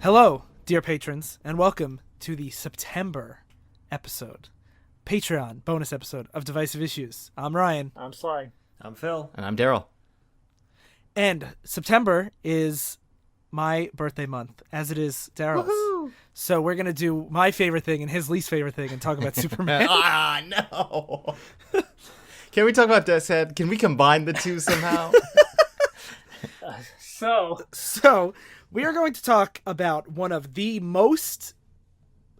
Hello, dear patrons, and welcome to the September episode, Patreon bonus episode of Divisive Issues. I'm Ryan. I'm Sly. I'm Phil. And I'm Daryl. And September is my birthday month, as it is Daryl's. Woohoo! So we're going to do my favorite thing and his least favorite thing and talk about Superman. No. Can we talk about Death's Can we combine the two somehow? So we are going to talk about one of the most,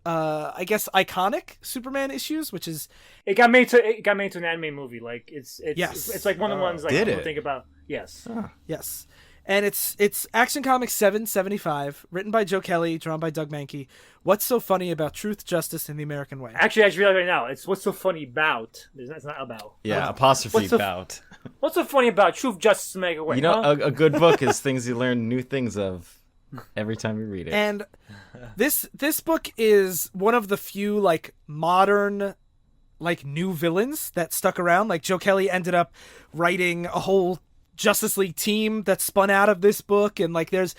iconic Superman issues, which is It got made into an anime movie. Like it's Yes. it's like one of the ones like Did people it? think about. Yes. yes, and it's Action Comics 775, written by Joe Kelly, drawn by Doug Mankey. What's so funny about truth, justice, and the American way? Actually, I just realized right now, it's what's so funny about. It's not about. Yeah, apostrophe What's the- bout. What's so funny about truth, justice, and American way? You know, huh? a good book is things you learn new things of every time you read it. And this book is one of the few like modern like new villains that stuck around. Like Joe Kelly ended up writing a whole Justice League team that spun out of this book, and like this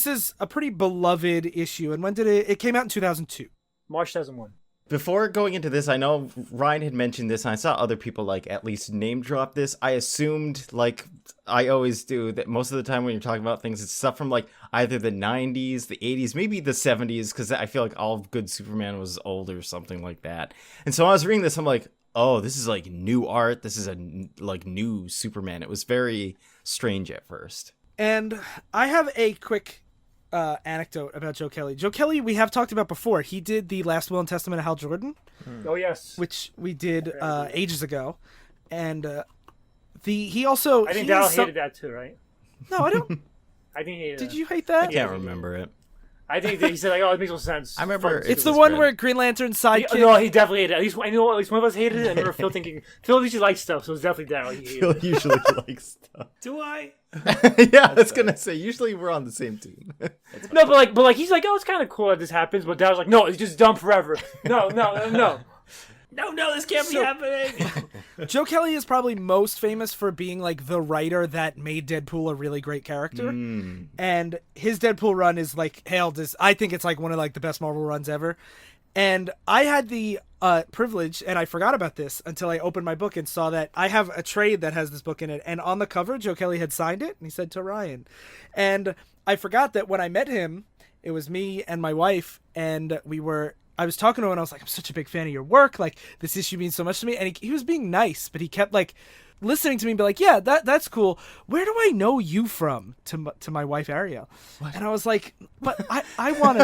is a pretty beloved issue. And when did it came out in 2002. March 2001. Before going into this, I know Ryan had mentioned this, and I saw other people like at least name drop this. I assumed, like I always do, that most of the time when you're talking about things, it's stuff from like either the 90s, the 80s, maybe the 70s, because I feel like all of good Superman was old or something like that. And so I was reading this, I'm like, oh, this is like new art. This is a like new Superman. It was very strange at first. And I have a quick anecdote about Joe Kelly. Joe Kelly, we have talked about before. He did the Last Will and Testament of Hal Jordan, Oh yes. which we did ages ago, and he also I think he Daryl has some- hated that too, right? No, I don't. I think he hated Did that. you hate that? I can't remember it. I think that he said like, oh, it makes no sense. I remember It's it the was one good. where Green Lantern's sidekick. No, he definitely hated it. At least I know at least one of us hated it. I remember Phil thinking Phil usually likes stuff, so it's definitely Daryl. He hated Phil it. usually likes stuff. Do I? Yeah, I was gonna say, usually we're on the same team. No, but like he's like, oh, it's kind of cool that this happens, but Daryl's like, no, it's just dumb forever. No. No, this can't be happening. Joe Kelly is probably most famous for being like the writer that made Deadpool a really great character. And his Deadpool run is like hailed as, I think it's like one of like the best Marvel runs ever. And I had the privilege, and I forgot about this until I opened my book and saw that I have a trade that has this book in it. And on the cover, Joe Kelly had signed it, and he said to Ryan. And I forgot that when I met him, it was me and my wife, and I was talking to him, and I was like, I'm such a big fan of your work. Like, this issue means so much to me. And he was being nice, but he kept like listening to me and be like, yeah, that's cool. Where do I know you from? To my wife Ariel. What? And I was like, but I want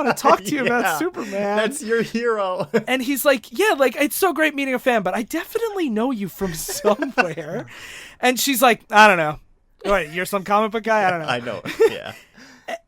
to talk to you about Yeah, Superman. That's your hero. And he's like, yeah, like it's so great meeting a fan, but I definitely know you from somewhere. And she's like, I don't know. Wait, you're some comic book guy? I don't know. I know. Yeah.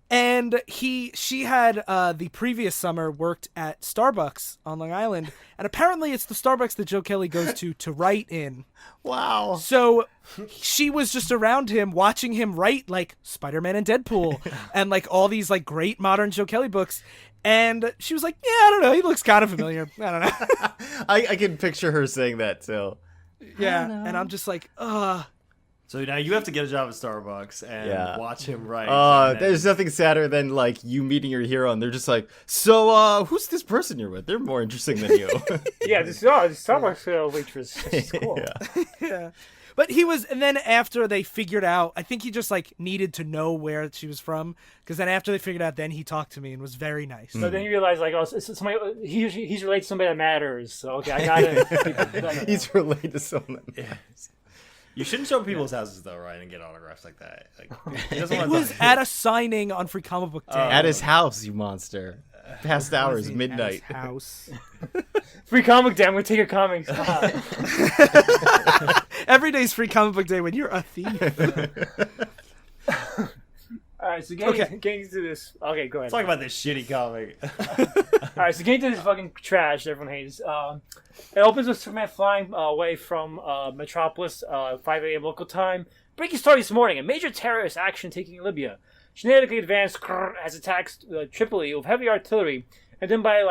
And she had the previous summer worked at Starbucks on Long Island, and apparently it's the Starbucks that Joe Kelly goes to write in. Wow. So she was just around him, watching him write like Spider-Man and Deadpool, and like all these like great modern Joe Kelly books. And she was like, "Yeah, I don't know. He looks kind of familiar. I don't know." I can picture her saying that too. Yeah, and I'm just like, ugh. So now you have to get a job at Starbucks and Yeah. watch him write. And then- There's nothing sadder than like you meeting your hero and they're just like, so who's this person you're with? They're more interesting than you. Yeah, this Starbucks waitress. She's cool. Yeah. Yeah. But he was, and then after they figured out, I think he just like needed to know where she was from, because then after they figured out, then he talked to me and was very nice. So then you realize, like, oh, it's somebody, he's related to somebody that matters. So, okay, I got it. He's related to someone. You shouldn't show up at people's houses though, Ryan, and get autographs like that. Like, he doesn't It want was to. at a signing on Free Comic Book Day. At his house, you monster. Past hours, At his midnight. house. Free comic day. I'm going to take your comics. Every day's Free Comic Book Day when you're a thief. All right, so getting into this. Okay, go ahead. Talk about this shitty comic. All right, so getting into this fucking trash that everyone hates. It opens with Superman flying away from Metropolis, 5 a.m. local time. Breaking story this morning: a major terrorist action taking Libya. Genetically advanced has attacked Tripoli with heavy artillery, and then by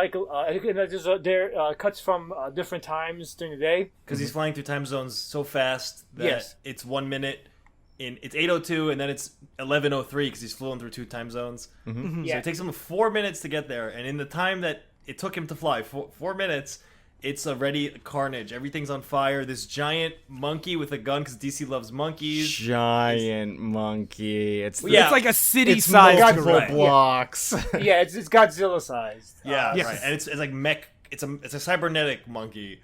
there cuts from different times during the day. Because he's flying through time zones so fast that Yes. it's 1 minute it's 8:02 and then it's 11:03 because he's flown through 2 time zones. Mm-hmm. So it takes him 4 minutes to get there, and in the time that it took him to fly, 4 minutes, it's already carnage. Everything's on fire. This giant monkey with a gun, because DC loves monkeys. Giant monkey. It's Yeah. It's like a it's city-sized multiple gorilla. blocks. Yeah, it's Godzilla sized. Yeah, Yes. right. And it's like mech. It's a cybernetic monkey.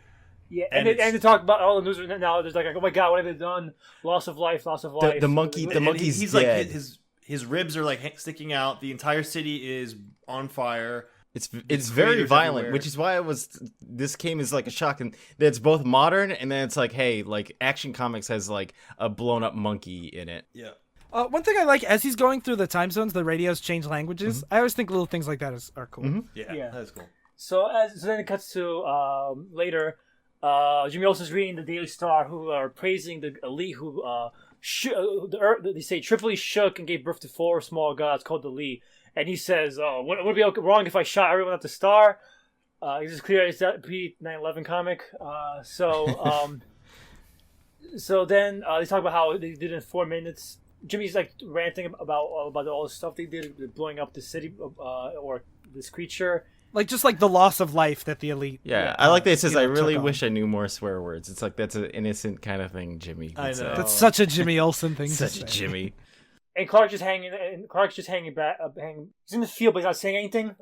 Yeah, And and to talk about all the news now, there's like, oh my god, what have they done? Loss of life. The monkey. The And monkey's he's dead. like his ribs are like sticking out. The entire city is on fire. It's There's very craters violent, everywhere. which is why this came as like a shock, and it's both modern and then it's like, hey, like Action Comics has like a blown up monkey in it. Yeah. One thing I like, as he's going through the time zones, the radios change languages. I always think little things like that are cool. Yeah, that's cool. So then it cuts to later. Jimmy Olsen's reading the Daily Star, who are praising the elite who they say Tripoli shook and gave birth to 4 small gods called the Elite. And he says, "Oh, would it be wrong if I shot everyone at the Star?" It's just clear it's that pre-9/11 comic. So then they talk about how they did it in 4 minutes. Jimmy's like ranting about all the stuff they did, blowing up the city or this creature. Like just like the loss of life that the elite. Yeah, I like that it says, you know, I really took on. wish I knew more swear words. It's like, that's an innocent kind of thing Jimmy would I say. know. That's such a Jimmy Olsen thing. Such to a say. Jimmy. And Clark's just hanging back. He's in the field, but he's not saying anything.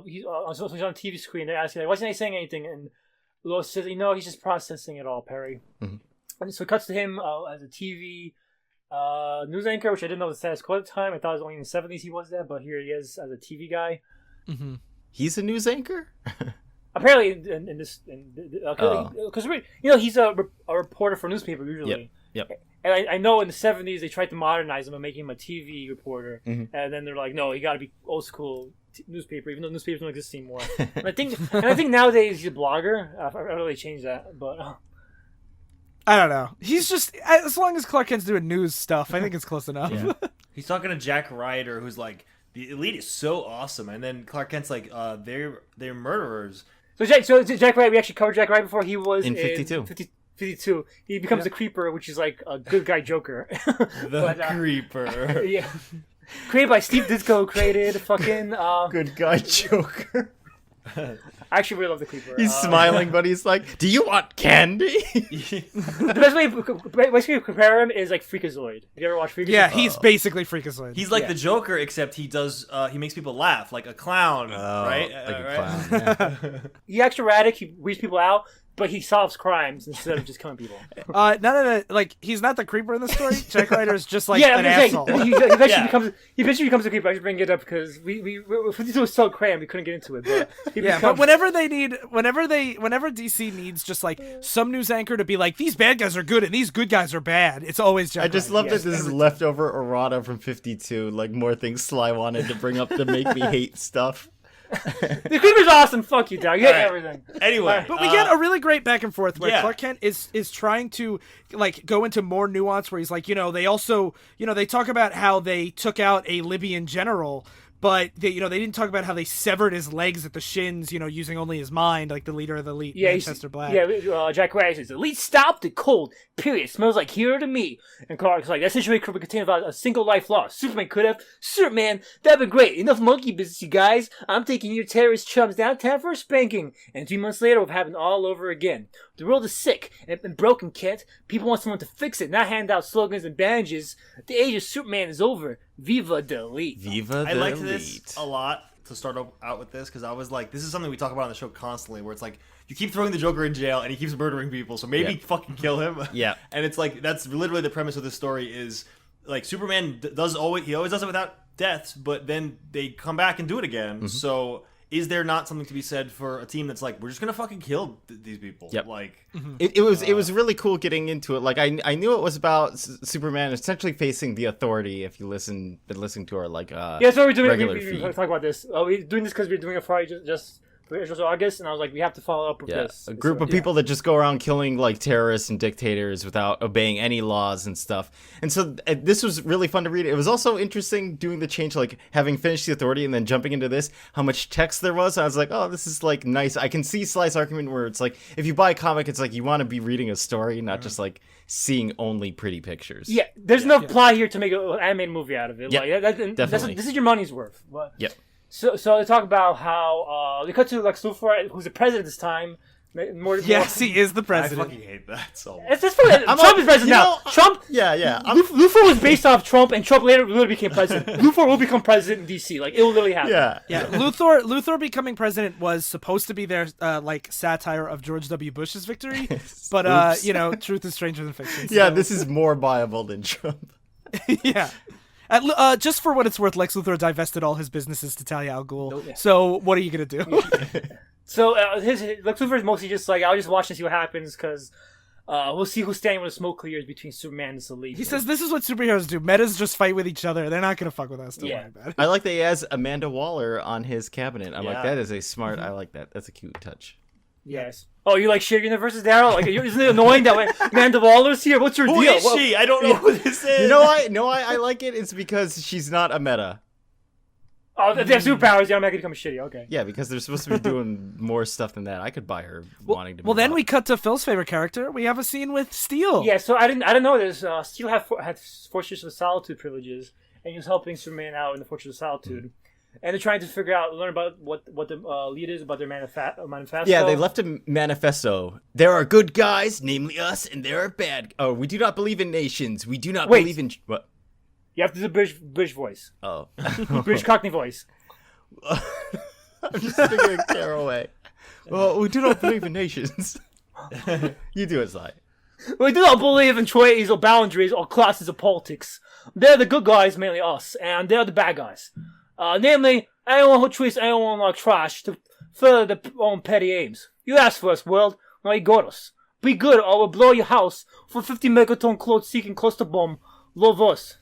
He's on the TV screen. They're asking, like, "Why isn't he saying anything?" And Lois says, he's just processing it all, Perry. Mhm. And so it cuts to him as a TV news anchor, which I didn't know the status quo at the time. I thought it was only in the 70s he was there, but here he is as a TV guy. Mm-hmm. He's a news anchor? Apparently, in this, because he's a reporter for a newspaper usually. Yep. And I know in the 70s they tried to modernize him and make him a TV reporter, Mhm. and then they're like, no, you got to be old school newspaper, even though newspapers don't exist anymore. and I think nowadays he's a blogger. I don't really change that, but I don't know. He's just, as long as Clark Kent's doing news stuff, I think it's close enough. Yeah. He's talking to Jack Ryder, who's like, the elite is so awesome, and then Clark Kent's like, they're murderers. so Jack Wright, we actually covered Jack Wright before. He was In 52. 52. He becomes a creeper, which is like a good guy Joker. The creeper. Yeah. Created by Steve Ditko, created fucking Good guy Joker. I actually really love the creeper. He's smiling, but he's like, do you want candy? The best way to compare him is like Freakazoid. Have you ever watched Freakazoid? Yeah, he's basically Freakazoid. He's like Yeah. the Joker, except he makes people laugh like a clown, right? Like a Right? clown, yeah. He's extra erratic. He weeds people out, but he solves crimes instead of just killing people. none of the, like, he's not the creeper in the story. Jack Ryder is just like yeah, an I'm asshole. saying he eventually Yeah. becomes a creeper. I should bring it up because we 52 was so cramped we couldn't get into it. But he Yeah, becomes, but whenever DC needs just like some news anchor to be like, these bad guys are good and these good guys are bad, it's always Jack I just Ryder. love that this is leftover errata from 52, like more things Sly wanted to bring up to make me hate stuff. the creeper's awesome. Fuck you, dog. You hate Alright. everything. Anyway, But we get a really great back and forth where yeah. Clark Kent is trying to like go into more nuance where he's like, they also, they talk about how they took out a Libyan general, but they didn't talk about how they severed his legs at the shins, using only his mind, like the leader of the elite, Yeah, Manchester Black. Yeah, Jack Wright says, "Elite stopped and cold. Period. Smells like hero to me." And Clark's like, "That situation could contain about a single life lost. Superman could have. Superman, that'd been great. Enough monkey business, you guys. I'm taking your terrorist chums downtown for a spanking. And 3 months later, we'll have it all over again. The world is sick and broken, Kent. People want someone to fix it, not hand out slogans and bandages. The age of Superman is over. Viva the Elite." Viva the I liked elite. this a lot to start out with this because I was like, this is something we talk about on the show constantly, where it's like you keep throwing the Joker in jail and he keeps murdering people, so maybe Yeah. fucking kill him. Yeah. And it's like that's literally the premise of this story is like Superman he always does it without deaths, but then they come back and do it again. Mm-hmm. So is there not something to be said for a team that's like, we're just gonna fucking kill these people? Yep. Like, It was really cool getting into it. Like I knew it was about Superman essentially facing the authority. If you been listening to our like Yeah, so we're doing. regular We feed. talk about this. We're doing this because we're doing a Friday just for August, and I was like, we have to follow up with this. A group of people that just go around killing like terrorists and dictators without obeying any laws and stuff. And so this was really fun to read. It was also interesting doing the change, like having finished The Authority and then jumping into this, how much text there was. I was like, oh, this is like nice. I can see Sly's argument where it's like, if you buy a comic, it's like you want to be reading a story, not just like seeing only pretty pictures. Yeah, there's enough plot here to make an animated movie out of it. Yep, Like, definitely. this is your money's worth. But, Yep. So they talk about how they cut to Lex Luthor, who's the president this time. Yes, he is the I president. fucking hate that so much. It's just funny. Trump is president now. Trump. Yeah. Luthor was based off Trump, and Trump later literally became president. Luthor will become president in DC. Like, it will literally happen. Yeah, Luthor becoming president was supposed to be their like satire of George W. Bush's victory, but truth is stranger than fiction. Yeah, so. this is more viable than Trump. Yeah. Just for what it's worth, Lex Luthor divested all his businesses to Talia al Ghul. Yeah. So what are you gonna do? So his Lex Luthor is mostly just like, I'll just watch and see what happens, because we'll see who's standing when the smoke clears between Superman and Selene. He says this is what superheroes do. Metas just fight with each other. They're not gonna fuck with us. Don't worry about it. I like that he has Amanda Waller on his cabinet. I'm like, Yeah. that is a smart. I like that. That's a cute touch. Yes. Oh, you like shared universes, Daryl? Like, isn't it annoying that Amanda Waller's here? What's your Who deal? is she? I don't know who this is. You know why? No, I like it. It's because she's not a meta. Oh, they have superpowers. Yeah, I'm not gonna become shitty. Okay. Yeah, because they're supposed to be doing more stuff than that. I could buy her wanting to. Well, move then up. we cut to Phil's favorite character. We have a scene with Steel. Yeah. So I didn't know this. Steel had Fortress of Solitude privileges, and he was helping Superman out in the Fortress of Solitude. And they're trying to learn about what the lead is about their manifesto. Yeah, they left a manifesto. There are good guys, namely us, and there are bad. Oh, we do not believe in nations. We do not believe in what? You have to do British voice. Oh, British Cockney voice. I'm just thinking Caraway. Well, we do not believe in nations. You do it, Sly. We do not believe in choices or boundaries or classes of politics. They're the good guys, mainly us, and they're the bad guys. Namely, anyone who treats anyone like trash to further their own petty aims. You asked for us, world. Now you got us. Be good or we'll blow your house for 50 megaton clothes-seeking cluster bomb. Love us.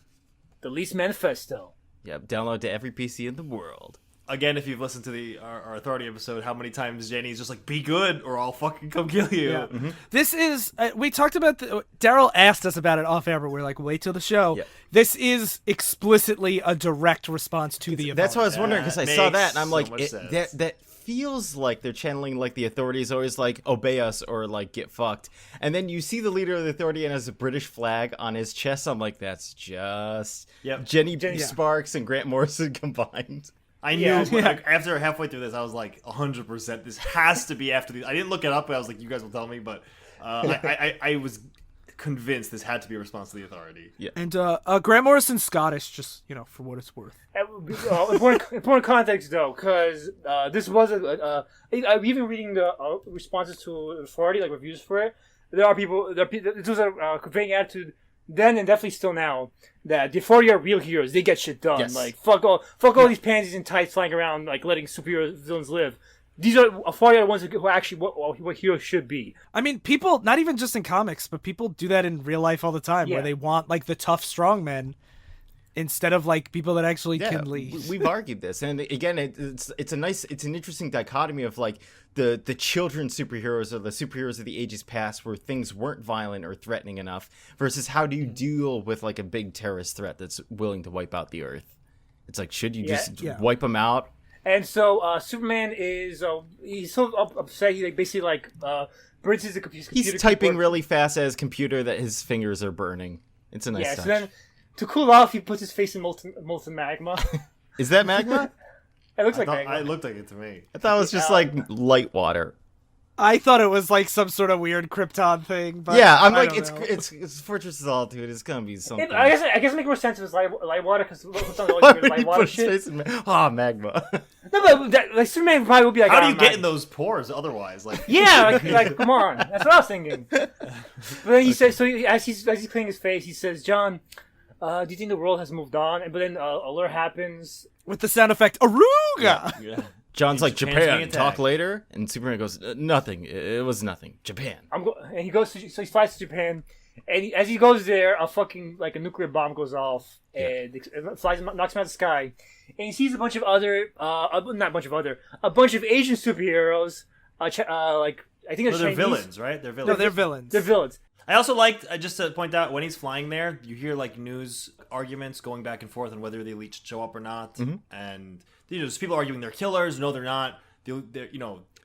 The least manifesto. Yep, download to every PC in the world. Again, if you've listened to our Authority episode, how many times Jenny's just like, be good or I'll fucking come kill you. Yeah. Mm-hmm. This is, we talked about, Daryl asked us about it off air, but we're like, wait till the show. Yeah. This is explicitly a direct response to the event. That's what I was wondering, because I saw that and I'm like, so that feels like they're channeling like the Authority is always like, obey us or like get fucked. And then you see the leader of the Authority and has a British flag on his chest. I'm like, that's just Jenny Sparks and Grant Morrison combined. I knew like, after halfway through this, I was like, 100%. This has to be after these. I didn't look it up, but I was like, you guys will tell me. But I was convinced this had to be a response to the Authority. Yeah. And Grant Morrison's Scottish, just for what it's worth. Important context though, because this was even reading the responses to Authority, like reviews for it. This was a conveying attitude then and definitely still now that the Authority are real heroes. They get shit done. Yes. Like fuck all these pansies and tights flying around like letting superhero villains live. These are Authority are the ones who are actually what heroes should be. I mean, people, not even just in comics, but people do that in real life all the time, where they want like the tough, strong men instead of like people that actually can lead. We've argued this, and again, it's an interesting dichotomy of like the children superheroes or the superheroes of the ages past, where things weren't violent or threatening enough, versus how do you deal with like a big terrorist threat that's willing to wipe out the earth? It's like, should you just wipe them out? And so Superman is he's so upset. He basically brings his computer. He's typing really fast at his computer that his fingers are burning. It's a nice touch. So then, to cool off, he puts his face in molten magma. Is that magma? It looks like magma. It looked like it to me. I thought it was just like light water. I thought it was like some sort of weird Krypton thing, but yeah, I'm like, it's it's Fortress of Solitude. It's gonna be something. I guess it makes more sense if it's light water, because light water shit. Magma. No, but Superman probably would be like, how do you get in those pores otherwise? Like, like come on, that's what I was thinking. But then he says, as he's cleaning his face, he says, John, do you think the world has moved on? But then alert happens with the sound effect Aruga. Yeah. John's like, Japan, talk later, and Superman goes, nothing. It was nothing. Japan. And he goes to, so he flies to Japan, And as he goes there, a fucking like a nuclear bomb goes off and it flies, knocks him out of the sky. And he sees a bunch of other, not a bunch of other, a bunch of Asian superheroes. Like I think So they're Chinese. villains, right? They're No, villains. they're villains. They're villains. I also liked, just to point out, when he's flying there, you hear like news arguments going back and forth on whether the elite should show up or not, and there's people arguing they're killers. No, they're not. They're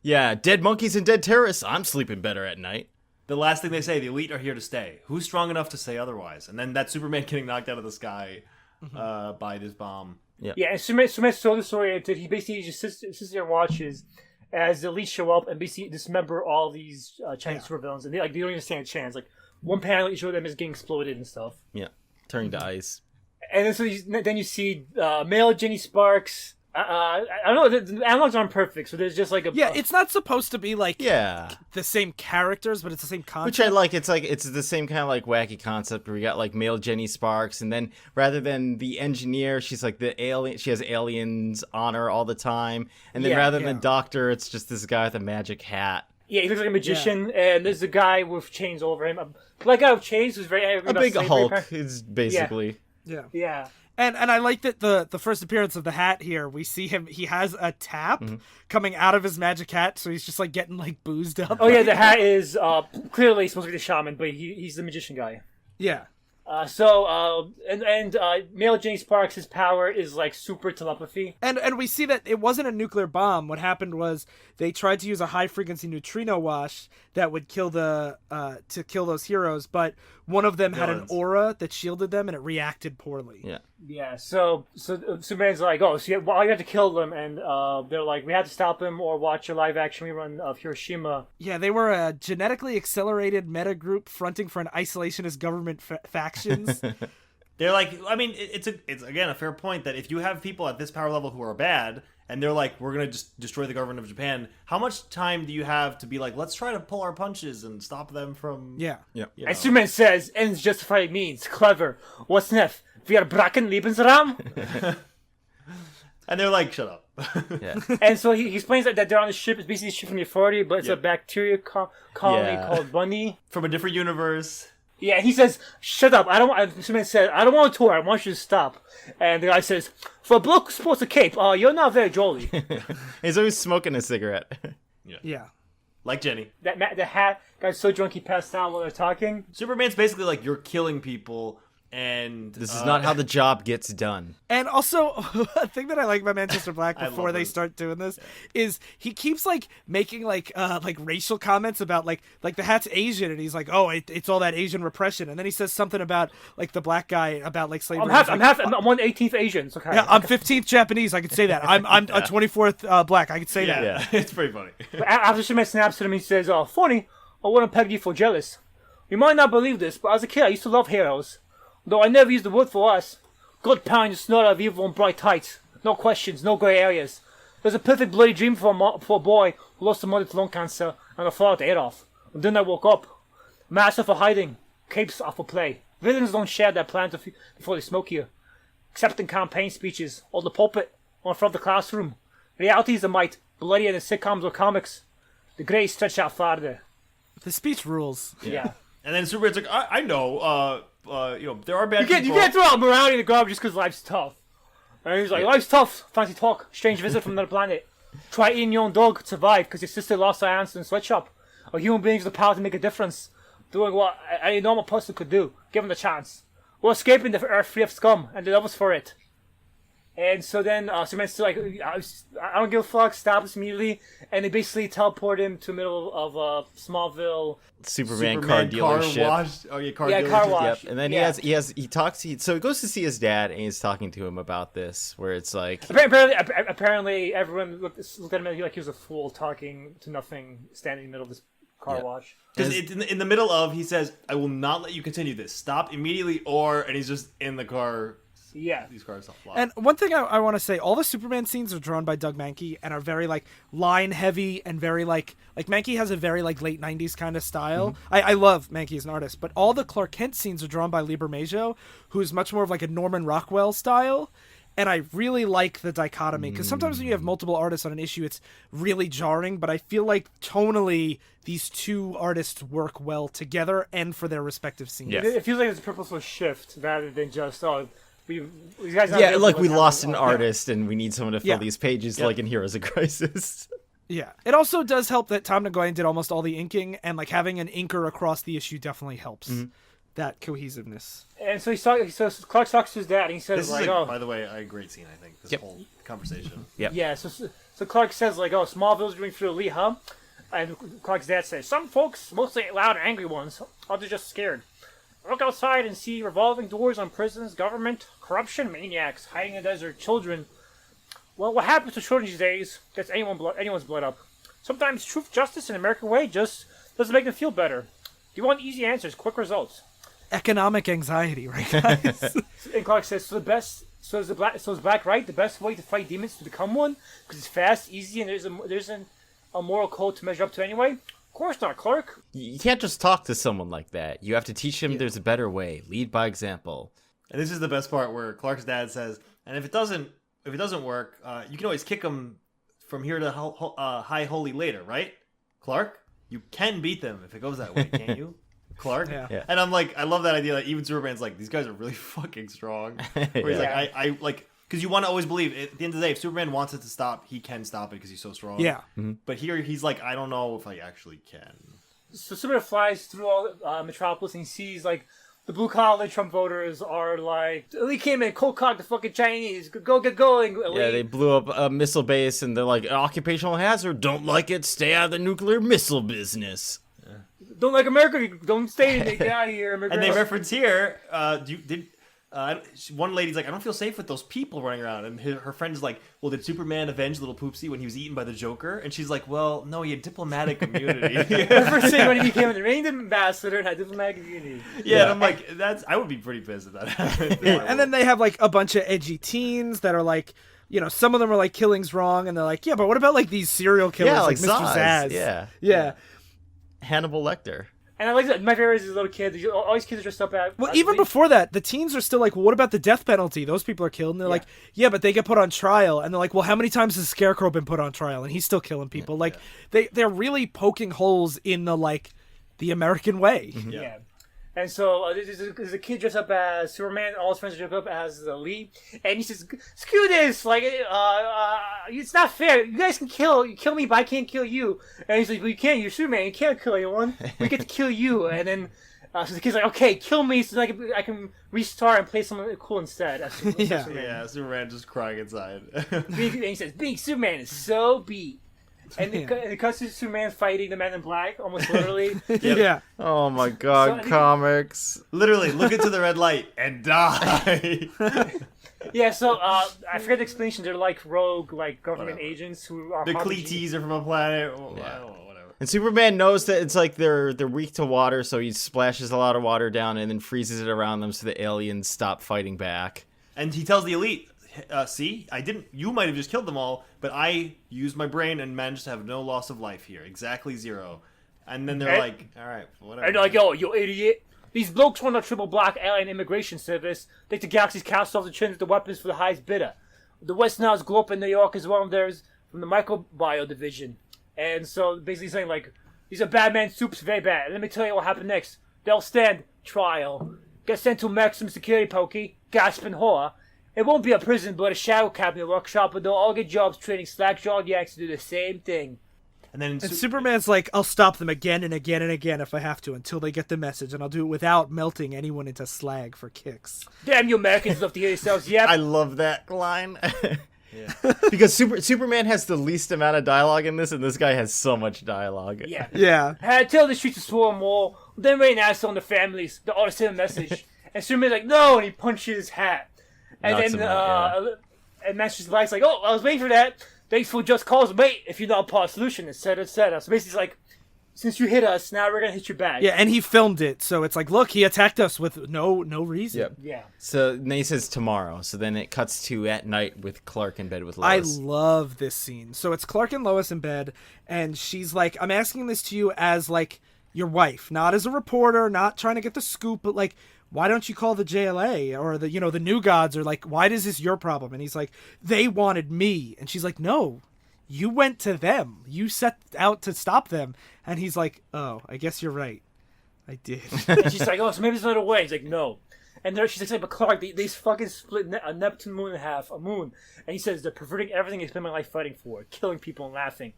Yeah, dead monkeys and dead terrorists. I'm sleeping better at night. the last thing they say, the elite are here to stay. Who's strong enough to say otherwise? And then that Superman getting knocked out of the sky by this bomb. Yeah, and Superman so disoriented, he basically just sits there and watches as the elite show up and basically dismember all these Chinese supervillains, and they don't even stand a chance. Like one panel, each of them is getting exploded and stuff. Yeah, turning to ice. And then then you see male Jenny Sparks. I don't know, the analogs aren't perfect, so there's just like a It's not supposed to be like Yeah. the same characters, but it's the same concept. Which I like. It's the same kind of like wacky concept where we got like male Jenny Sparks, and then rather than the engineer, she's like the alien. She has aliens on her all the time, and then rather than doctor, it's just this guy with a magic hat. Yeah, he looks like a magician, and there's a guy with chains over him. A black guy with chains who's very angry A about big slavery, Hulk apparently. is basically. Yeah. Yeah. And I like that the first appearance of the hat here, we see him, he has a tap coming out of his magic hat, so he's just like getting like boozed up. Oh yeah, the hat is clearly supposed to be the shaman, but he's the magician guy. Yeah. Male Jenny Sparks, his power is like super telepathy. And we see that it wasn't a nuclear bomb. What happened was they tried to use a high frequency neutrino wash that would kill to kill those heroes, but one of them had an Villains. aura that shielded them and it reacted poorly. Yeah. Yeah, so Superman's like, oh, so you have to kill them, and they're like, we have to stop him or watch a live action rerun of Hiroshima. Yeah, they were a genetically accelerated meta group fronting for an isolationist government factions. They're like, I mean, it's again a fair point that if you have people at this power level who are bad, and they're like, we're gonna just destroy the government of Japan, how much time do you have to be like, let's try to pull our punches and stop them from? Yeah. you know. And Superman says, ends justify means. Clever. What's next? Wir bracken Lebensraum? And they're like, shut up. Yeah. And so he explains that they're on the ship. It's basically a ship from the Authority, but it's a bacteria colony called Bunny. From a different universe. Yeah, and he says, shut up. Superman said, I don't want to tour. I want you to stop. And the guy says, for a bloke who sports a cape, you're not very jolly. He's always smoking a cigarette. Yeah. Like Jenny. The hat guy's so drunk he passed out while they're talking. Superman's basically like, you're killing people, and This is not how the job gets done. And also, a thing that I like about Manchester Black before love they it. start doing this is he keeps like making like racial comments about like the hat's Asian, and he's like, oh, it's all that Asian repression, and then he says something about like the black guy about like slavery. I'm He's like, I'm 1/18th Asian. It's okay. yeah, I'm 15th Japanese. I could say that. I'm a 24th black. I could say that. yeah, it's pretty funny. But after Superman snaps at him, he says, oh, funny. I wouldn't peg you for jealous. You might not believe this, but as a kid, I used to love heroes. Though I never used the word for us. Good pound, snort of evil and bright tights. No questions, no grey areas. There's a perfect bloody dream for a boy who lost a mother to lung cancer and a father to air off. And then I woke up. Masks are for hiding. Capes are for play. Villains don't share their plans before they smoke here. Except in campaign speeches, or the pulpit, or in front of the classroom. Reality is a might, bloodier than sitcoms or comics. The greys stretch out farther. The speech rules. Yeah. And then Superman's like, I know, there are bad people. You can't throw out morality in the garbage just because life's tough. And he's like, life's tough. Fancy talk. Strange visit from another planet. Try eating your own dog to survive because your sister lost her answer in a sweatshop. A human being has the power to make a difference. Doing what any normal person could do. Given the chance. We're escaping the Earth free of scum, and they love us for it. And so then Superman's still like, I don't give a fuck, stop this immediately. And they basically teleport him to the middle of Smallville. Superman car dealership. wash. Oh yeah, car Yeah, dealership. car wash. Yep. And then Yeah. so he goes to see his dad, and he's talking to him about this, where it's like, Apparently, everyone looked at him like he was a fool, talking to nothing, standing in the middle of this car wash. Because in the middle of, he says, I will not let you continue this. Stop immediately, and he's just in the car. Yeah. These cars all fly. And one thing I want to say, all the Superman scenes are drawn by Doug Mahnke and are very like line heavy and very like Mahnke has a very like late 90s kind of style. I love Mahnke as an artist, but all the Clark Kent scenes are drawn by Lieber Majo, who's much more of like a Norman Rockwell style. And I really like the dichotomy, because sometimes when you have multiple artists on an issue, it's really jarring, but I feel like tonally these two artists work well together and for their respective scenes. Yes. It feels like it's a purposeful shift rather than just these guys. Yeah, like we lost an artist and we need someone to fill Yeah. these pages, like in Heroes of Crisis. Yeah. It also does help that Tom Nagoyan did almost all the inking, and like having an inker across the issue definitely helps that cohesiveness. And so Clark talks to his dad, and he says This is, like, like, "Oh, by the way, a great scene. I think this Yep. whole conversation. yeah." So Clark says like, "Oh, Smallville's doing through the Lee, huh?" And Clark's dad says, "Some folks, mostly loud and angry ones, others just scared. Look outside and see revolving doors on prisons, government, corruption, maniacs, hiding in the desert, children. Well, what happens to children these days gets anyone's blood up. Sometimes truth, justice, and American way just doesn't make them feel better. You want easy answers, quick results." Economic anxiety, right, guys? And Clark says, "So is black right? The best way to fight demons is to become one because it's fast, easy, and there's a moral code to measure up to anyway? Of course not, Clark." You can't just talk to someone like that. You have to teach him there's a better way. Lead by example. And this is the best part where Clark's dad says, "And if it doesn't work, you can always kick him from here to High Holy later, right? Clark, you can beat them if it goes that way, can't you?" Clark. Yeah. And I'm like, I love that idea that even Superman's like, these guys are really fucking strong. Where he's Yeah. like, I like, because you want to always believe at the end of the day, if Superman wants it to stop, he can stop it because he's so strong. Yeah. But here he's like, I don't know if I actually can. So Superman flies through all Metropolis and he sees like the blue collar Trump voters are like, "Lee came in, cold cock the fucking Chinese, go get going." Yeah, they blew up a missile base and they're like, occupational hazard, don't like it, stay out of the nuclear missile business. Don't like America, don't stay, get out of here, And immigrants. they reference here, one lady's like, I don't feel safe with those people running around. And her friend is like, well, did Superman avenge little Poopsie when he was eaten by the Joker? And she's like, well, no, he had diplomatic immunity. The first thing when he became the reigning ambassador and had diplomatic immunity. Yeah, and I'm like, I would be pretty pissed if that happened. And then they have like a bunch of edgy teens that are like, you know, some of them are like killing's wrong, and they're like, yeah, but what about like these serial killers Yeah, like like Mr. Zaz. Zaz? Yeah. Yeah. Hannibal Lecter. And I like that. My favorite is these little kids. All these kids are dressed up as. Well, even before that, the teens are still like, well, what about the death penalty? Those people are killed. And they're like, yeah, but they get put on trial. And they're like, well, how many times has Scarecrow been put on trial? And he's still killing people. Like, they're really poking holes in the, like, the American way. Yeah. And so there's a kid dressed up as Superman. All his friends are dressed up as Lee, and he says, "Screw this! Like, it's not fair. You guys can kill me, but I can't kill you." And he's like, "Well, you can't. You're Superman. You can't kill anyone. We get to kill you." And then so the kid's like, "Okay, kill me, so I can restart and play something cool instead." Yeah. Yeah, Superman just crying inside. And he says, "Being Superman is so beat." And it cuts to Superman fighting the Man in Black, almost literally. Yeah. Oh my god, So- comics. Literally, look into the red light and die. Yeah, so I forget the explanation. They're like rogue, like government Whatever. agents who are The harming- Cleeties are from a planet. Oh, Yeah. I don't know, whatever. And Superman knows that it's like they're weak to water, so he splashes a lot of water down and then freezes it around them so the aliens stop fighting back. And he tells the elite, see, you might have just killed them all, but I used my brain and managed to have no loss of life here. Exactly 0. And then they're And- like, all right, whatever. And they're like, "Yo, you idiot! These blokes run a triple block alien immigration service. Take the galaxy's cast off the trends the weapons for the highest bidder. The West Nile's glow up in New York is one of theirs from the microbiome division." And so basically saying like, these are bad man soups, very bad. And let me tell you what happened next. They'll stand trial, get sent to maximum security pokey, gasping horror. It won't be a prison, but a shadow cabinet workshop, but they'll all get jobs training slack-jawed yaks to do the same thing. And then And Superman's like, I'll stop them again and again and again if I have to until they get the message, and I'll do it without melting anyone into slag for kicks. Damn you Americans love to hear yourselves yap. I love that line. Because Superman has the least amount of dialogue in this, and this guy has so much dialogue. Yeah. Yeah. Had to tell the streets to swarm more, then rain acid on the families, the all the same message. And Superman's like, "No," and he punches his hat. And Knocks then, him out, and Master Black's like, "Oh, I was waiting for that. Thanks for just cause. Wait, if you're not part of the solution, etc., etc." So basically, it's like, since you hit us, now we're gonna hit you back. Yeah, and he filmed it, so it's like, look, he attacked us with no reason. Yep. Yeah. So then he says tomorrow. So then it cuts to at night with Clark in bed with I Lois. love this scene. So it's Clark and Lois in bed, and she's like, I'm asking this to you as, like, your wife, not as a reporter, not trying to get the scoop, but, like, why don't you call the JLA or the, the New Gods, or like, why is this your problem? And he's like, they wanted me. And she's like, no, you went to them. You set out to stop them. And he's like, oh, I guess you're right. I did. And she's like, oh, so maybe there's another way. He's like, no. And there she's like, but Clark, they fucking split a Neptune moon in half, a moon. And he says they're perverting everything I spent my life fighting for, killing people and laughing.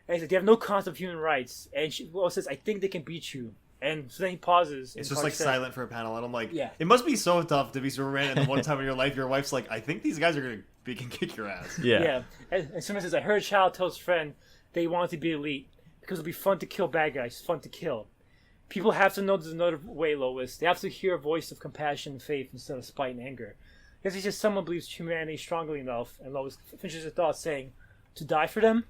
And he's like, they have no concept of human rights. And she says, I think they can beat you. And so then he pauses. It's just like silent for a panel, and I'm like, yeah. It must be so tough to be Superman, and the one time in your life, your wife's like, I think these guys they can kick your ass. Yeah. And Superman says, I heard a child tell his friend they wanted to be elite because it'll be fun to kill bad guys, fun to kill. People have to know there's another way, Lois. They have to hear a voice of compassion and faith instead of spite and anger. Because it's just someone believes humanity strongly enough, and Lois finishes her thought saying, to die for them.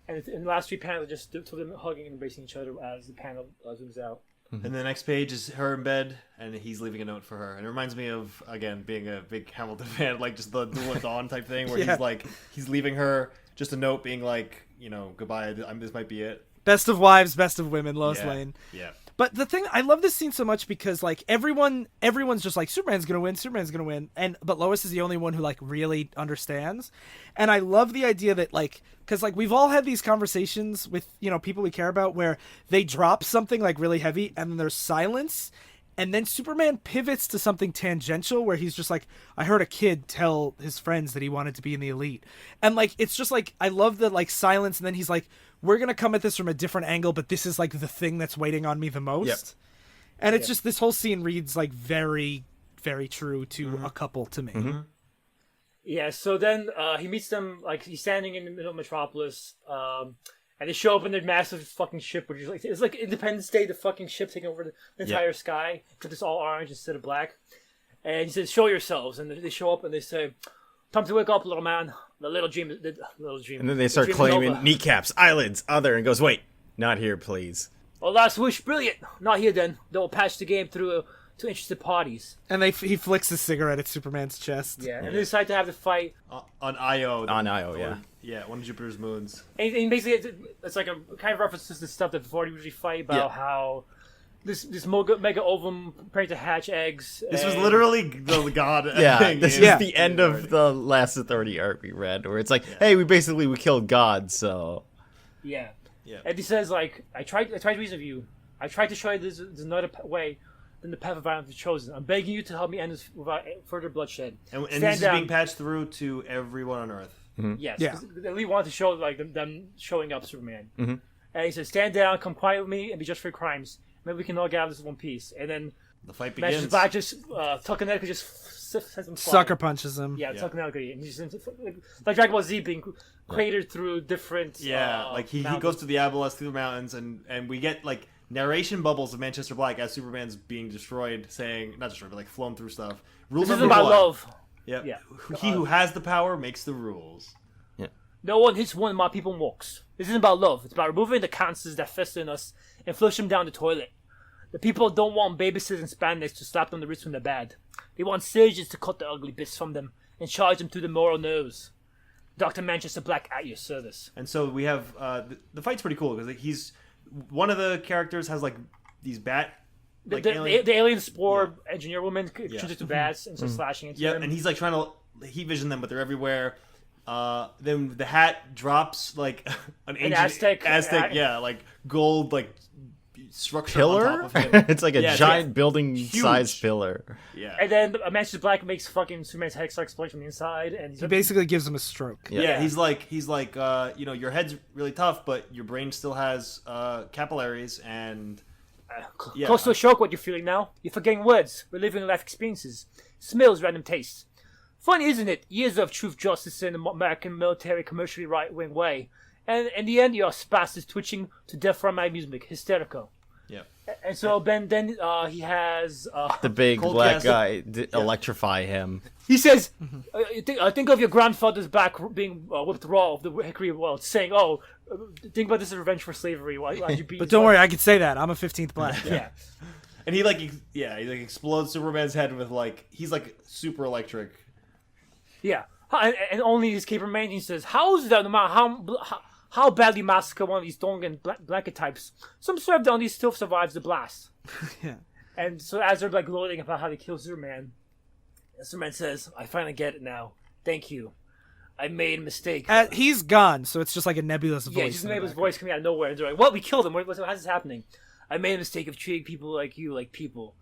And in the last 3 panels, just to them hugging and embracing each other as the panel zooms out. And the next page is her in bed, and he's leaving a note for her. And it reminds me of, again, being a big Hamilton fan, like just the Duel at Dawn type thing, where he's leaving her just a note being like, goodbye, this might be it. Best of wives, best of women, Lois Lane. Yeah. But the thing, I love this scene so much because like everyone's just like, Superman's gonna win, but Lois is the only one who like really understands. And I love the idea that like, because like we've all had these conversations with people we care about where they drop something like really heavy and then there's silence, and then Superman pivots to something tangential where he's just like, I heard a kid tell his friends that he wanted to be in the elite, and like it's just like, I love the like silence, and then he's like, we're going to come at this from a different angle, but this is like the thing that's waiting on me the most. Yep. And it's just, this whole scene reads like very, very true to a couple to me. Mm-hmm. Yeah, so then he meets them, like he's standing in the middle of Metropolis, and they show up in their massive fucking ship, which is like, it's like Independence Day, the fucking ship taking over the entire sky, except it's all orange instead of black. And he says, show yourselves. And they show up and they say, time to wake up, little man. The little dream. And then they start claiming kneecaps, eyelids, other, and goes, wait, not here, please. Oh, last wish, brilliant. Not here, then. They'll patch the game through to interested parties. And he flicks a cigarette at Superman's chest. Yeah, and they decide to have the fight. On Io. On Io, yeah. Yeah, one of Jupiter's moons. And basically, it's like a kind of reference to the stuff that before usually fight about how this mega ovum preparing to hatch eggs. This was literally the god. Yeah, this is the end of the Last Authority arc we read, where it's like, hey, we killed God, so. Yeah. And he says, like, I tried to reason with you. I tried to show you there's another way than the path of violence is chosen. I'm begging you to help me end this without further bloodshed. And this is being patched through to everyone on Earth. Mm-hmm. Yes. Yeah. They wanted to show like them showing up Superman. Mm-hmm. And he says, stand down, come quiet with me, and be just for your crimes. Maybe we can all get out of this in one piece. And then the fight begins. Black just telekinetically just sends him flying. Sucker punches him. Yeah, telekinetically. And he's like Dragon Ball Z being cratered through different. Yeah, like he goes to the Abylos through the mountains, and we get like narration bubbles of Manchester Black as Superman's being destroyed, saying not destroyed, but like flown through stuff. Rule this number isn't about 1. love. Yep. Yeah. He who has the power makes the rules. Yeah. No one hits one of my people walks. This isn't about love. It's about removing the cancers that fester in us and flush them down the toilet. The people don't want babysitters and spandex to slap them on the wrist when they're bad. They want surgeons to cut the ugly bits from them and charge them through the moral nerves. Dr. Manchester Black at your service. And so we have the fight's pretty cool because he's one of the characters has like these bat. Like the alien spore engineer woman turns into bats and starts slashing into them. And he's like trying to heat vision them, but they're everywhere. Then the hat drops like an ancient Aztec, like gold like structure pillar. On top of him. It's like a giant building-sized pillar. Yeah. And then Manchester Black makes fucking Superman's head start exploding from the inside, and he basically gives him a stroke. Yeah. He's like, your head's really tough, but your brain still has capillaries and. Close to a stroke, what you're feeling now. You're forgetting words, reliving life experiences, smells, random tastes. Funny, isn't it? Years of truth, justice in the American military, commercially right-wing way. And in the end, you're spastic twitching to death from my music, hysterical. Yeah. And so then he has... the big black guy electrify him. He says, think of your grandfather's back being whipped raw of the Hickory world, saying, think about this as revenge for slavery. Why'd you beat But don't worry, I can say that. I'm a 15th black. Yeah. And he explodes Superman's head with he's like super electric. Yeah. And only his cape remains. He says, how is that no matter how badly massacre one of these Tongan blanket types, some served on these still survives the blast. Yeah. And so as they're like gloating about how they killed Superman, Superman says, "I finally get it now. Thank you. I made a mistake." He's gone, so it's just like a nebulous voice. Yeah, just made his voice coming out of nowhere, and they're like, "What? We killed him. How's this happening? I made a mistake of treating people like you like people,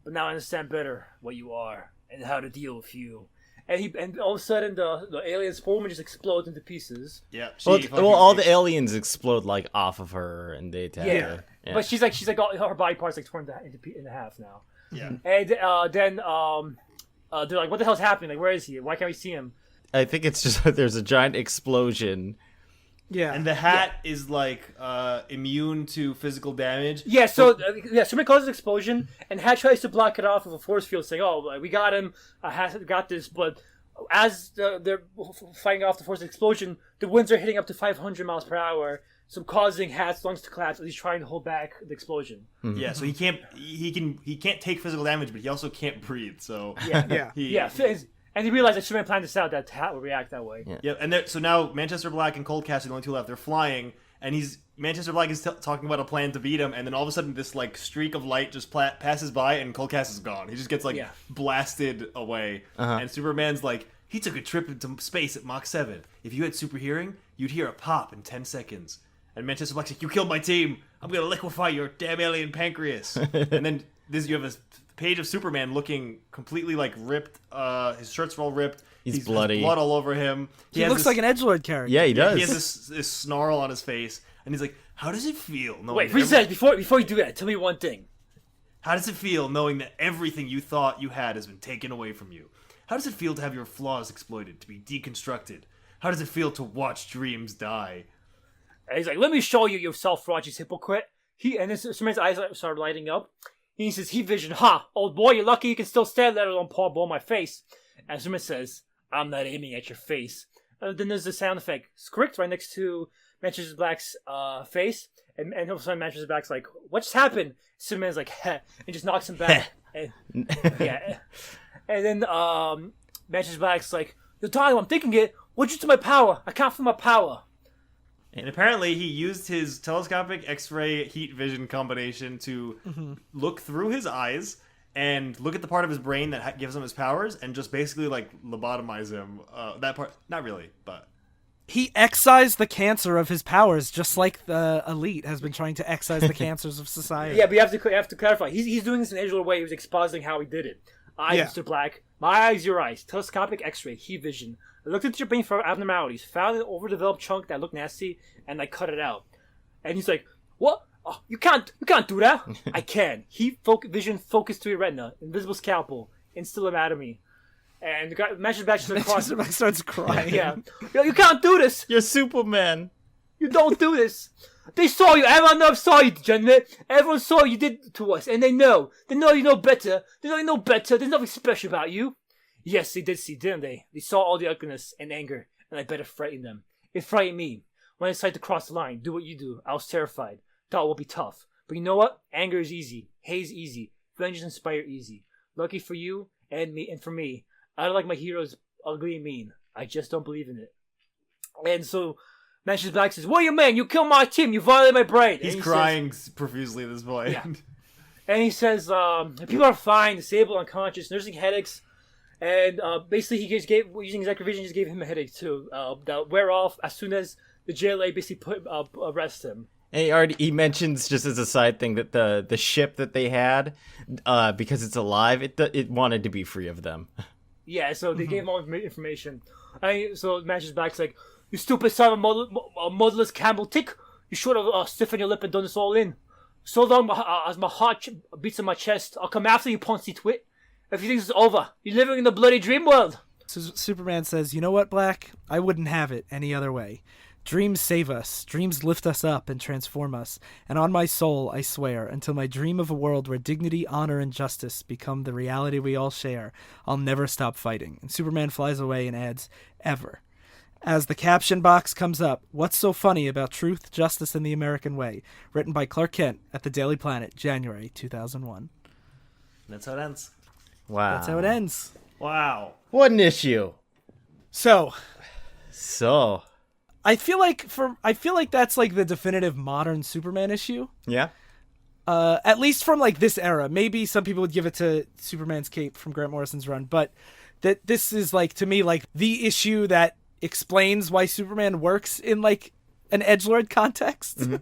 but now I understand better what you are and how to deal with you." And all of a sudden, the alien's form just explodes into pieces. Yeah. Well, all the aliens explode like off of her, and they attack her. Yeah. But she's like all her body parts like torn into half now. Yeah. And then they're like, "What the hell's happening? Like, where is he? Why can't we see him?" I think it's just that there's a giant explosion. Yeah. And the hat is like immune to physical damage. Yeah, so Superman causes an explosion, and Hat tries to block it off with a force field, saying, "Oh, we got him. Hat got this." But as they're fighting off the force explosion, the winds are hitting up to 500 miles per hour, so causing Hat's lungs to collapse as he's trying to hold back the explosion. Yeah, so he can't take physical damage, but he also can't breathe. So Yeah. And he realized that Superman planned this out, that Hat would react that way. Yeah, and so now Manchester Black and Cold Cash are the only two left. They're flying, and Manchester Black is talking about a plan to beat him, and then all of a sudden this like streak of light just passes by, and Cold Cash is gone. He just gets blasted away, and Superman's like, he took a trip into space at Mach 7. If you had super hearing, you'd hear a pop in 10 seconds. And Manchester Black's like, "You killed my team. I'm gonna liquefy your damn alien pancreas." And then you have a page of Superman looking completely like ripped. His shirt's all ripped. He's bloody. Has blood all over him. He looks like an edgelord character. Yeah, he does. He has this snarl on his face, and he's like, "How does it feel?" Wait, before you do that, tell me one thing. How does it feel knowing that everything you thought you had has been taken away from you? How does it feel to have your flaws exploited, to be deconstructed? How does it feel to watch dreams die? And he's like, "Let me show you, you self-righteous hypocrite." And then Superman's eyes start lighting up. He says, "Heat vision, ha! Old boy, you're lucky you can still stand, let alone paw blow my face." And Superman says, "I'm not aiming at your face." And then there's the sound effect, script right next to Manchester Black's face. And all of a sudden, Manchester Black's like, "What just happened?" Superman's like, "Heh," and just knocks him back. And then Manchester Black's like, "You're dying, I'm thinking it. What'd you do to my power? I can't feel my power." And apparently he used his telescopic X-ray heat vision combination to look through his eyes and look at the part of his brain that gives him his powers and just basically like lobotomize him. That part, not really, but... He excised the cancer of his powers, just like the elite has been trying to excise the cancers of society. Yeah, but you have to clarify. He's doing this in an edgelord way. He was expositing how he did it. Mr. Black, my eyes, your eyes. Telescopic X-ray, heat vision. I looked into your brain for abnormalities, found an overdeveloped chunk that looked nasty, and I cut it out. And he's like, "What? Oh, you can't do that." "I can. Heat vision focused to your retina, invisible scalpel, instill anatomy." And the guy Manchester Black starts crying. Yeah, you can't do this. You're Superman. You don't do this. They saw you. Everyone else saw you, degenerate. Everyone saw what you did to us, and they know. They know you know better. They know you know better. There's nothing special about you. Yes, they did see, didn't they? They saw all the ugliness and anger, and I bet it frightened them. It frightened me. When I decided to cross the line, do what you do, I was terrified. Thought it would be tough. But you know what? Anger is easy. Hate's easy. Vengeance inspire easy. Lucky for you and me, and for me, I don't like my heroes ugly and mean. I just don't believe in it. And so Manchester Black says, "What are you, man? You killed my team. You violated my brain." He's crying profusely at this point. Yeah. And he says, "People are fine, disabled, unconscious, nursing headaches." And basically, he just using his vision, just gave him a headache too. That wear off as soon as the JLA basically arrest him. And he mentions just as a side thing that the ship that they had, because it's alive, it wanted to be free of them. Yeah, so they gave him all information. So Manchester Black's like, "You stupid son of a motherless Campbell tick! You should have stiffened your lip and done this all in. So long as my heart beats in my chest, I'll come after you, Poncy Twit. If you think it's over, you're living in the bloody dream world." So Superman says, "You know what, Black? I wouldn't have it any other way. Dreams save us. Dreams lift us up and transform us. And on my soul, I swear, until my dream of a world where dignity, honor, and justice become the reality we all share, I'll never stop fighting." And Superman flies away and adds, "Ever." As the caption box comes up, "What's so funny about truth, justice, and the American way?" Written by Clark Kent at the Daily Planet, January 2001. That's how it ends. Wow. That's how it ends. Wow. What an issue. So, So, I feel like that's like the definitive modern Superman issue. yeah. At least from like this era. Maybe some people would give it to Superman's cape from Grant Morrison's run, but that this is like to me like the issue that explains why Superman works in like an edgelord context. Mm-hmm.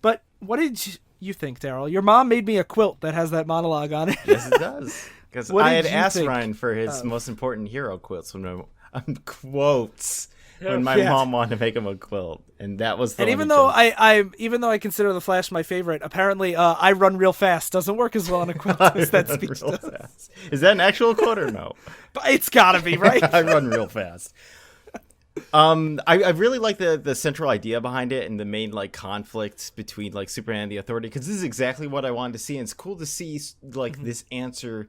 But what did you think, Daryl? Your mom made me a quilt that has that monologue on it. Yes, it does. Because What I did had you asked think Ryan for his most important hero quilts quotes when my Yeah. mom wanted to make him a quilt, and that was the And one even he though chose. even though I consider the Flash my favorite, apparently I run real fast doesn't work as well on a quilt as that run speech real does. fast. Is that an actual quote or no? But it's gotta be right. I run real fast. I really like the central idea behind it and the main like conflict between like Superman and the Authority, because this is exactly what I wanted to see, and it's cool to see like this answer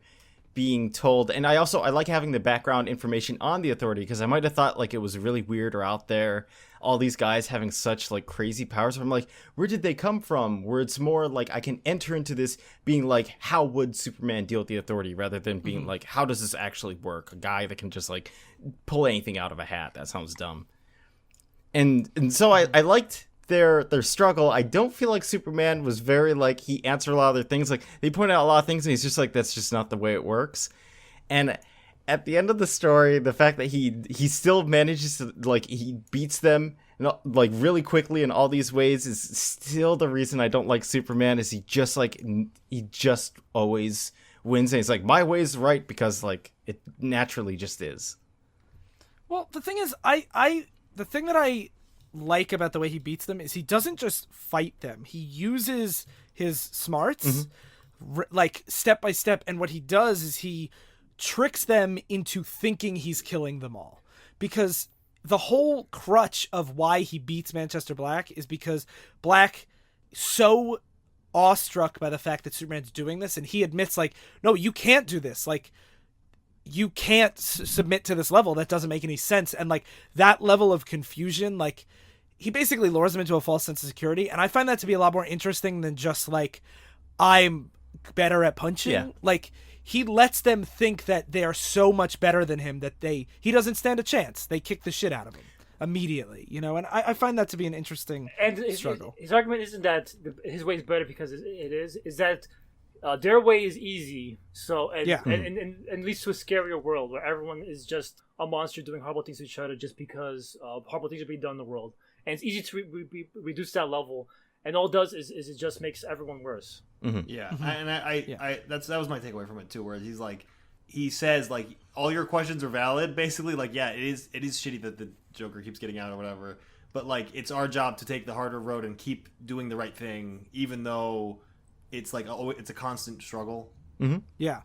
being told. And I like having the background information on the Authority, because I might have thought like it was really weird or out there, all these guys having such like crazy powers. I'm like, where did they come from? Where it's more like I can enter into this being like, how would Superman deal with the Authority, rather than being like, how does this actually work? A guy that can just like pull anything out of a hat. That sounds dumb. And so I liked their struggle. I don't feel like Superman was very like, he answered a lot of their things. Like they pointed out a lot of things and he's just like, that's just not the way it works. And at the end of the story, the fact that he still manages to like, he beats them like really quickly in all these ways is still the reason I don't like Superman. Is he just always wins, and he's like, my way is right, because like it naturally just is. Well, the thing is, the thing that I like about the way he beats them is he doesn't just fight them. He uses his smarts, like step by step, and what he does is he tricks them into thinking he's killing them all. Because the whole crutch of why he beats Manchester Black is because Black so awestruck by the fact that Superman's doing this, and he admits like, no, you can't do this. Like, you can't submit to this level. That doesn't make any sense. And like that level of confusion, like he basically lures them into a false sense of security. And I find that to be a lot more interesting than just like, I'm better at punching. Yeah. Like he lets them think that they are so much better than him that he doesn't stand a chance. They kick the shit out of him immediately, you know? And I find that to be an interesting struggle. His argument isn't that his way is better because it is that their way is easy, so and leads to a scarier world where everyone is just a monster doing horrible things to each other just because horrible things are being done in the world, and it's easy to reduce that level, and all it does is it just makes everyone worse. Mm-hmm. Yeah, and I that was my takeaway from it too, where he's like, he says like, all your questions are valid, basically. Like, yeah, it is shitty that the Joker keeps getting out or whatever, but like it's our job to take the harder road and keep doing the right thing, even though it's like it's a constant struggle. Mm-hmm. Yeah.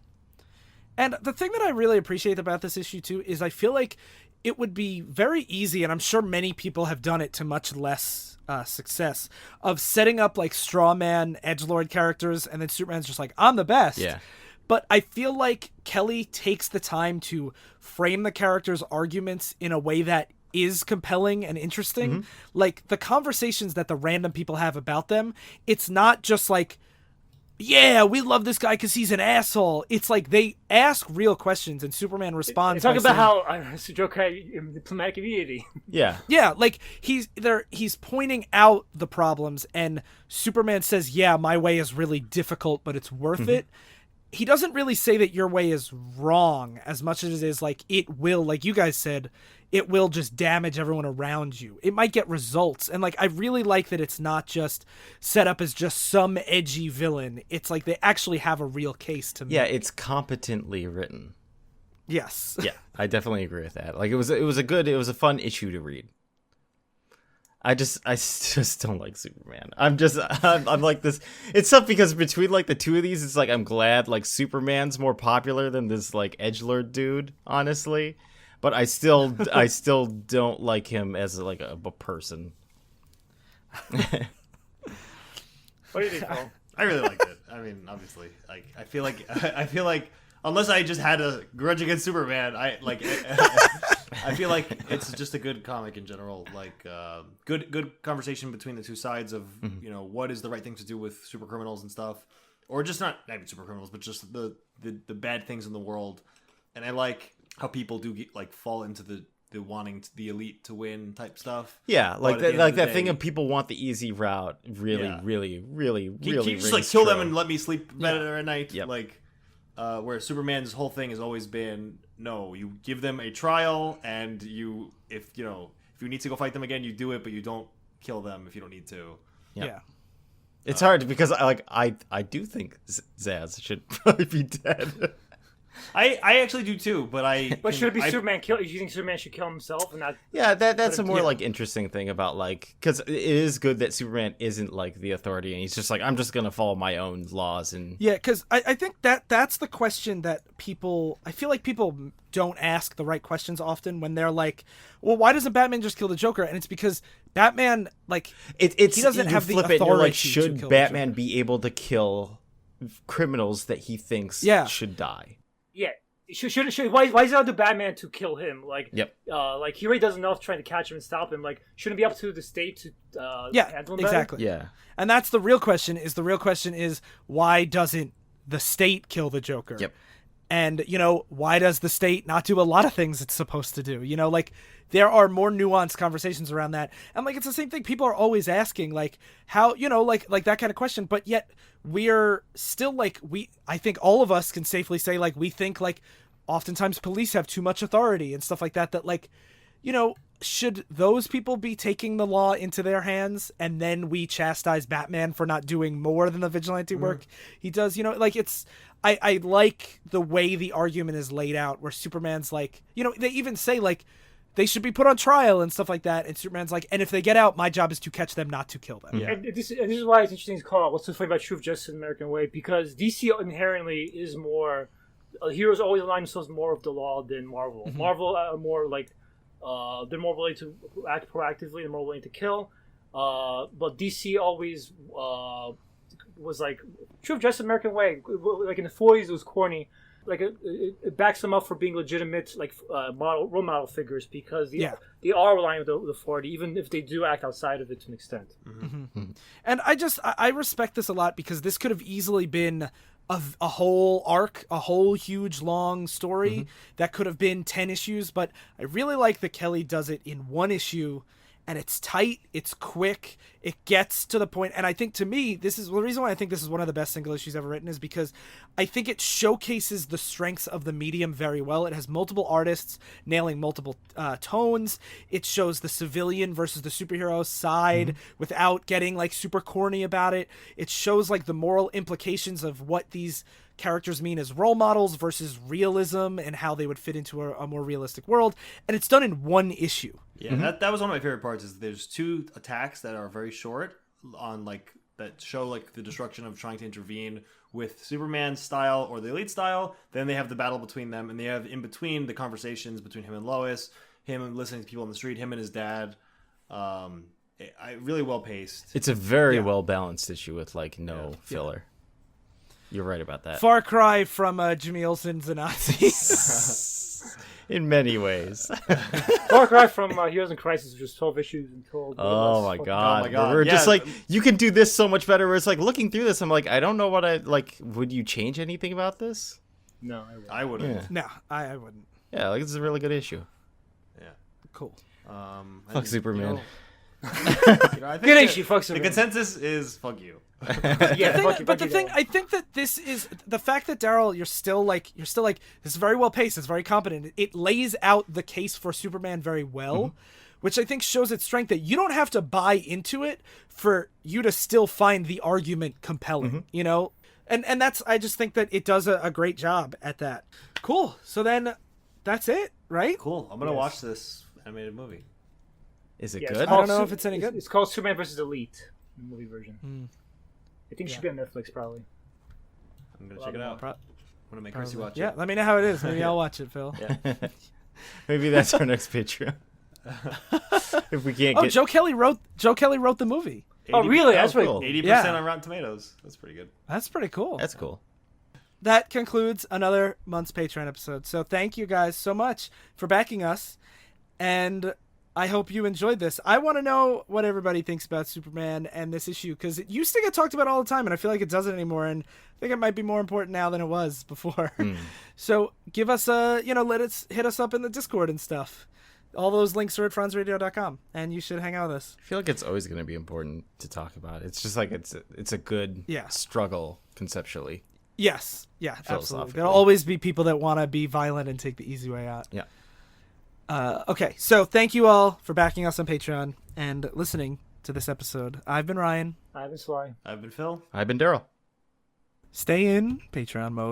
And the thing that I really appreciate about this issue too is I feel like it would be very easy, and I'm sure many people have done it to much less success, of setting up like straw man edgelord characters, and then Superman's just like, I'm the best. Yeah. But I feel like Kelly takes the time to frame the characters' arguments in a way that is compelling and interesting. Mm-hmm. Like the conversations that the random people have about them, it's not just like, yeah, we love this guy because he's an asshole. It's like they ask real questions and Superman responds. Talk about how Joker had diplomatic immunity. Yeah. Yeah, like he's pointing out the problems, and Superman says, yeah, my way is really difficult, but it's worth it. He doesn't really say that your way is wrong as much as it is like, it will, like you guys said, it will just damage everyone around you. It might get results. And like, I really like that it's not just set up as just some edgy villain. It's like they actually have a real case to make. Yeah, it's competently written. Yes. Yeah, I definitely agree with that. Like it was a fun issue to read. I just don't like Superman. I'm like this. It's tough because between like the two of these, it's like I'm glad like Superman's more popular than this like edgelord dude, honestly. But I still don't like him as like a person. What do you think, Paul? I really liked it. I mean, obviously, like I feel like unless I just had a grudge against Superman, I feel like it's just a good comic in general. Like good conversation between the two sides of you know, what is the right thing to do with super criminals and stuff, or just not even super criminals, but just the bad things in the world. And I like how people do like fall into the the wanting the elite to win type stuff. Yeah, like But at the end like of the that day- thing of people want the easy route. Really, Yeah. really Can you just like rings kill them true. and let me sleep better at night? Yep. Like, where Superman's whole thing has always been, no, you give them a trial, and if you need to go fight them again, you do it, but you don't kill them if you don't need to. Yeah. It's hard because I do think Zaz should probably be dead. I actually do too, but But should it be Superman kill? Do you think Superman should kill himself and not? Yeah, that's a But, more yeah. like interesting thing about like because it is good that Superman isn't like the authority and he's just like I'm just gonna follow my own laws and Yeah, because I think that's the question that I feel like people don't ask the right questions often when they're like, well, why doesn't Batman just kill the Joker? And it's because Batman, like, it's he doesn't you have the flip it and you're like, authority to should kill the Batman Joker. be able to kill criminals that he thinks Yeah. should die? Yeah. Why is it up to Batman to kill him? Like, Yep. Like he already does enough trying to catch him and stop him. Like, shouldn't it be up to the state to Yeah, handle him better? exactly. Yeah. And that's the real question. The real question is why doesn't the state kill the Joker? Yep. And, why does the state not do a lot of things it's supposed to do? Like, there are more nuanced conversations around that. And, like, it's the same thing. People are always asking, like, how, like that kind of question. But yet, we're still, like, I think all of us can safely say, like, we think, like, oftentimes police have too much authority and stuff like that, like, should those people be taking the law into their hands and then we chastise Batman for not doing more than the vigilante work he does? Like it's I like the way the argument is laid out where Superman's like, they even say like they should be put on trial and stuff like that, and Superman's like, and if they get out, my job is to catch them, not to kill them. Yeah. And this is why it's interesting to call out what's so funny about Truth, Justice, and American Way, because DC inherently is more heroes always align themselves more with the law than Marvel. Marvel are more like they're more willing to act proactively, they're more willing to kill. But DC always was like Truth, Justice, American Way. Like in the 40s, it was corny. Like it backs them up for being legitimate, like role model figures because they are relying on the authority, even if they do act outside of it to an extent. And I respect this a lot because this could have easily been a whole arc, a whole huge long story that could have been 10 issues, but I really like that Kelly does it in one issue, and it's tight, it's quick, it gets to the point. And I think to me, this is the reason why I think this is one of the best single issues ever written, is because I think it showcases the strengths of the medium very well. It has multiple artists nailing multiple tones. It shows the civilian versus the superhero side without getting like super corny about it. It shows like the moral implications of what these characters mean as role models versus realism and how they would fit into a more realistic world. And it's done in one issue. Yeah, that was one of my favorite parts. Is there's two attacks that are very short on like that show like the destruction of trying to intervene with Superman's style or the Elite style. Then they have the battle between them, and they have in between the conversations between him and Lois, him listening to people on the street, him and his dad. Really well paced. It's a very well balanced issue with like no filler. You're right about that. Far cry from Jimmy Olsen's The Nazis. In many ways. Far cry from Heroes in Crisis, which was 12 issues and told. Oh my god. We're Yeah. just like, you can do this so much better. Where it's like looking through this, I'm like, I don't know what I like. Would you change anything about this? No, I wouldn't. Yeah. No, I wouldn't. Yeah, like this is a really good issue. Yeah. Cool. Fuck Superman. I think Good issue, fuck the Superman. consensus is fuck you. Yeah, But the thing, I think that this is the fact that Daryl, you're still like, this is very well paced. It's very competent. It lays out the case for Superman very well, which I think shows its strength that you don't have to buy into it for you to still find the argument compelling, And that's, I just think that it does a great job at that. Cool. So then that's it, right? Cool. I'm gonna watch this animated movie. Is it Yeah, good? I don't know if it's any good. It's called Superman vs. Elite, the movie version. I think it should be on Netflix, probably. I'm gonna check it out. I'm gonna make Chrissy watch Yeah, it. let me know how it is. Maybe I'll watch it, Phil. Maybe that's our next Patreon. If we can't Oh, get Joe Kelly wrote the movie. Oh, really? That's cool. pretty. 80% Yeah. on Rotten Tomatoes. That's pretty good. That's pretty cool. That's cool. That concludes another month's Patreon episode. So thank you guys so much for backing us, and I hope you enjoyed this. I want to know what everybody thinks about Superman and this issue, because it used to get talked about all the time, and I feel like it doesn't anymore, and I think it might be more important now than it was before. So give us hit us up in the Discord and stuff. all those links are at franzradio.com, and you should hang out with us. I feel like it's always going to be important to talk about. It's just like it's a good struggle conceptually. Yes. Yeah, absolutely. Philosophically. There'll always be people that want to be violent and take the easy way out. Yeah. Okay, so thank you all for backing us on Patreon and listening to this episode. I've been Ryan. I've been Sly. I've been Phil. I've been Daryl. Stay in Patreon mode.